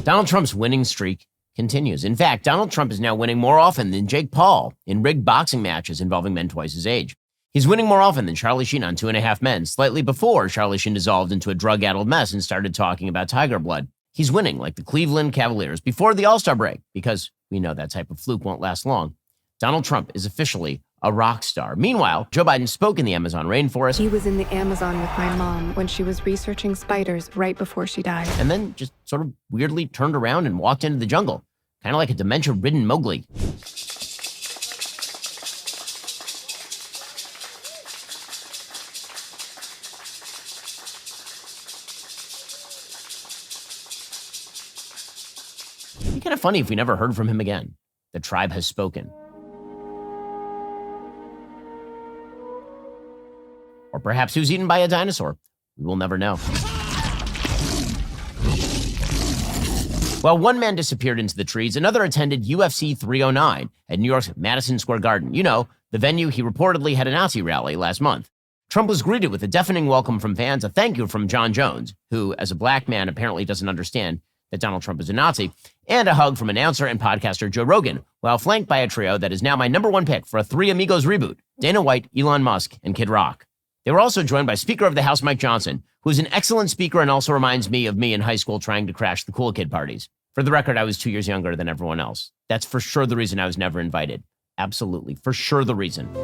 Donald Trump's winning streak continues. In fact, Donald Trump is now winning more often than Jake Paul in rigged boxing matches involving men twice his age. He's winning more often than Charlie Sheen on 2.5 Men, slightly before Charlie Sheen dissolved into a drug-addled mess and started talking about tiger blood. He's winning like the Cleveland Cavaliers before the All-Star break, because we know that type of fluke won't last long. Donald Trump is officially a rock star. Meanwhile, Joe Biden spoke in the Amazon rainforest. He was in the Amazon with my mom when she was researching spiders right before she died. And then just sort of weirdly turned around and walked into the jungle, kind of like a dementia-ridden Mowgli. It'd be kind of funny if we never heard from him again. The tribe has spoken. Or perhaps he was eaten by a dinosaur. We will never know. While one man disappeared into the trees, another attended UFC 309 at New York's Madison Square Garden. You know, the venue he reportedly had a Nazi rally last month. Trump was greeted with a deafening welcome from fans, a thank you from John Jones, who, as a black man, apparently doesn't understand that Donald Trump is a Nazi, and a hug from announcer and podcaster Joe Rogan, while flanked by a trio that is now my number one pick for a Three Amigos reboot: Dana White, Elon Musk, and Kid Rock. They were also joined by Speaker of the House Mike Johnson, who is an excellent speaker and also reminds me of me in high school trying to crash the cool kid parties. For the record, I was 2 years younger than everyone else. That's for sure the reason I was never invited. Absolutely, for sure the reason.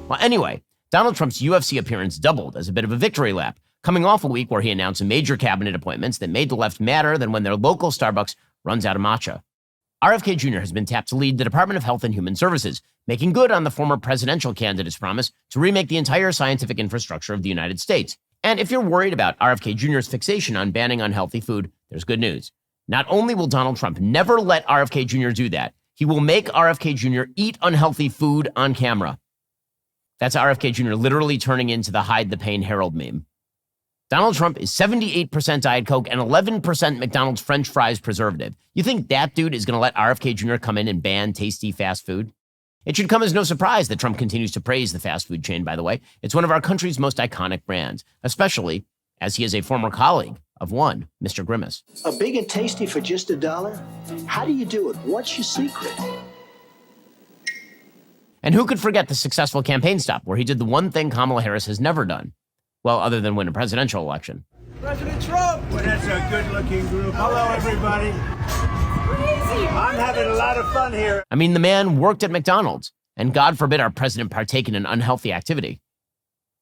Well, anyway, Donald Trump's UFC appearance doubled as a bit of a victory lap, coming off a week where he announced major cabinet appointments that made the left madder than when their local Starbucks runs out of matcha. RFK Jr. has been tapped to lead the Department of Health and Human Services, making good on the former presidential candidate's promise to remake the entire scientific infrastructure of the United States. And if you're worried about RFK Jr.'s fixation on banning unhealthy food, there's good news. Not only will Donald Trump never let RFK Jr. do that, he will make RFK Jr. eat unhealthy food on camera. That's RFK Jr. literally turning into the Hide the Pain Herald meme. Donald Trump is 78% Diet Coke and 11% McDonald's French fries preservative. You think that dude is going to let RFK Jr. come in and ban tasty fast food? It should come as no surprise that Trump continues to praise the fast food chain, by the way. It's one of our country's most iconic brands, especially as he is a former colleague of one, Mr. Grimace. A big and tasty for just $1? How do you do it? What's your secret? And who could forget the successful campaign stop where he did the one thing Kamala Harris has never done? Well, other than win a presidential election. President Trump! Well, that's a good-looking group. Hello, everybody. Crazy. I'm having a lot of fun here. I mean, the man worked at McDonald's, and God forbid our president partake in an unhealthy activity.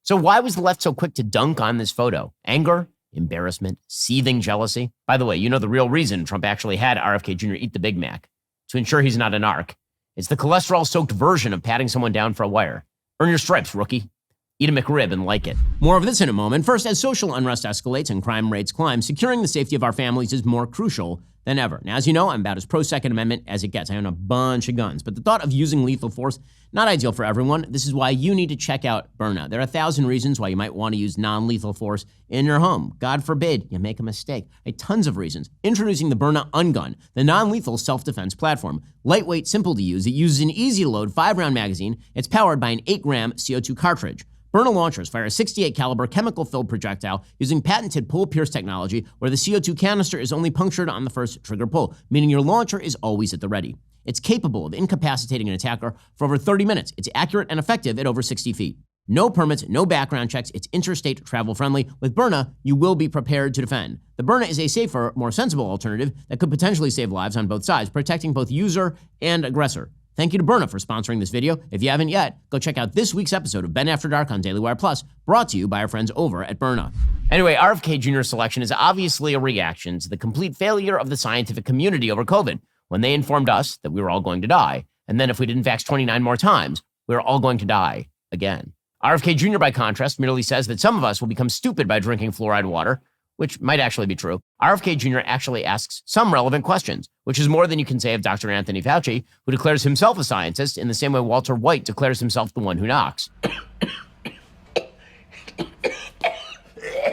So why was the left so quick to dunk on this photo? Anger? Embarrassment? Seething jealousy? By the way, you know the real reason Trump actually had RFK Jr. eat the Big Mac? To ensure he's not a narc. It's the cholesterol-soaked version of patting someone down for a wire. Earn your stripes, rookie. Eat a McRib and like it. More of this in a moment. First, as social unrest escalates and crime rates climb, securing the safety of our families is more crucial than ever. Now, as you know, I'm about as pro-Second Amendment as it gets. I own a bunch of guns, but the thought of using lethal force, not ideal for everyone. This is why you need to check out Burna. There are 1,000 reasons why you might want to use non-lethal force in your home. God forbid you make a mistake. Tons of reasons. Introducing the Burna Ungun, the non-lethal self-defense platform. Lightweight, simple to use. It uses an easy-to-load 5-round magazine. It's powered by an 8-gram CO2 cartridge. Burna launchers fire a 68 caliber chemical-filled projectile using patented pull-pierce technology where the CO2 canister is only punctured on the first trigger pull, meaning your launcher is always at the ready. It's capable of incapacitating an attacker for over 30 minutes. It's accurate and effective at over 60 feet. No permits, no background checks. It's interstate travel friendly. With Burna, you will be prepared to defend. The Burna is a safer, more sensible alternative that could potentially save lives on both sides, protecting both user and aggressor. Thank you to Burna for sponsoring this video. If you haven't yet, go check out this week's episode of Ben After Dark on DailyWire Plus, brought to you by our friends over at Burna. Anyway, RFK Jr.'s selection is obviously a reaction to the complete failure of the scientific community over COVID, when they informed us that we were all going to die, and then if we didn't vax 29 more times, we were all going to die again. RFK Jr., by contrast, merely says that some of us will become stupid by drinking fluoride water, which might actually be true. RFK Jr. actually asks some relevant questions, which is more than you can say of Dr. Anthony Fauci, who declares himself a scientist in the same way Walter White declares himself the one who knocks.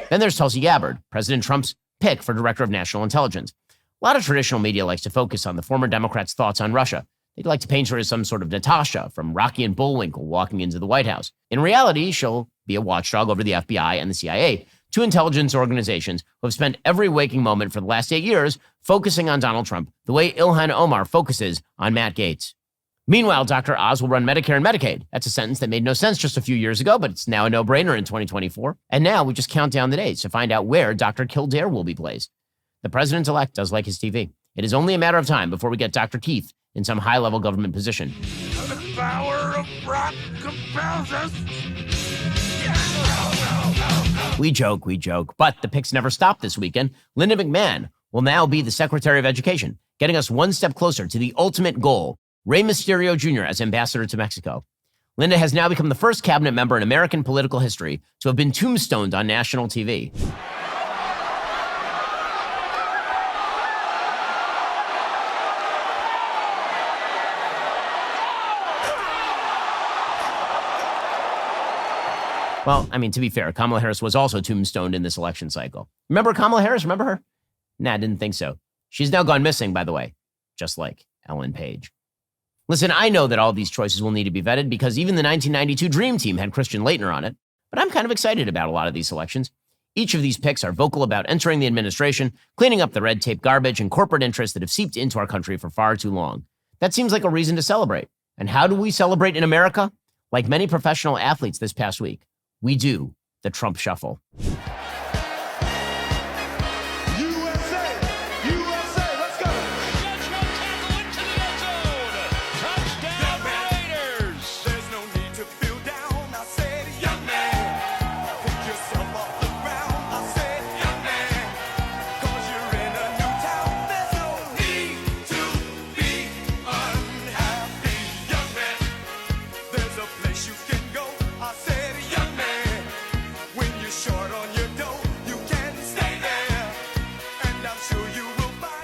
Then there's Tulsi Gabbard, President Trump's pick for Director of National Intelligence. A lot of traditional media likes to focus on the former Democrat's thoughts on Russia. They'd like to paint her as some sort of Natasha from Rocky and Bullwinkle walking into the White House. In reality, she'll be a watchdog over the FBI and the CIA, two intelligence organizations who have spent every waking moment for the last 8 years focusing on Donald Trump the way Ilhan Omar focuses on Matt Gaetz. Meanwhile, Dr. Oz will run Medicare and Medicaid. That's a sentence that made no sense just a few years ago, but it's now a no-brainer in 2024. And now we just count down the days to find out where Dr. Kildare will be placed. The president-elect does like his TV. It is only a matter of time before we get Dr. Keith in some high-level government position. The power of rock compels us. We joke, but the picks never stop this weekend. Linda McMahon will now be the Secretary of Education, getting us one step closer to the ultimate goal, Rey Mysterio Jr. as ambassador to Mexico. Linda has now become the first cabinet member in American political history to have been tombstoned on national TV. Well, I mean, to be fair, Kamala Harris was also tombstoned in this election cycle. Remember Kamala Harris? Remember her? Nah, I didn't think so. She's now gone missing, by the way, just like Ellen Page. Listen, I know that all these choices will need to be vetted because even the 1992 Dream Team had Christian Laettner on it, but I'm kind of excited about a lot of these selections. Each of these picks are vocal about entering the administration, cleaning up the red tape garbage and corporate interests that have seeped into our country for far too long. That seems like a reason to celebrate. And how do we celebrate in America? Like many professional athletes this past week, we do the Trump Shuffle.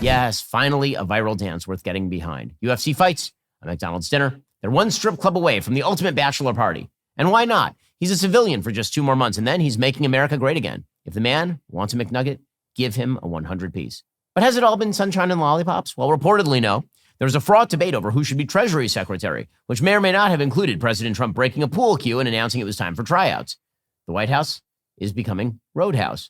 Yes, finally a viral dance worth getting behind. UFC fights, a McDonald's dinner. They're one strip club away from the ultimate bachelor party. And why not? He's a civilian for just 2 more months, and then he's making America great again. If the man wants a McNugget, give him a 100-piece. But has it all been sunshine and lollipops? Well, reportedly no. There was a fraught debate over who should be Treasury Secretary, which may or may not have included President Trump breaking a pool cue and announcing it was time for tryouts. The White House is becoming Roadhouse.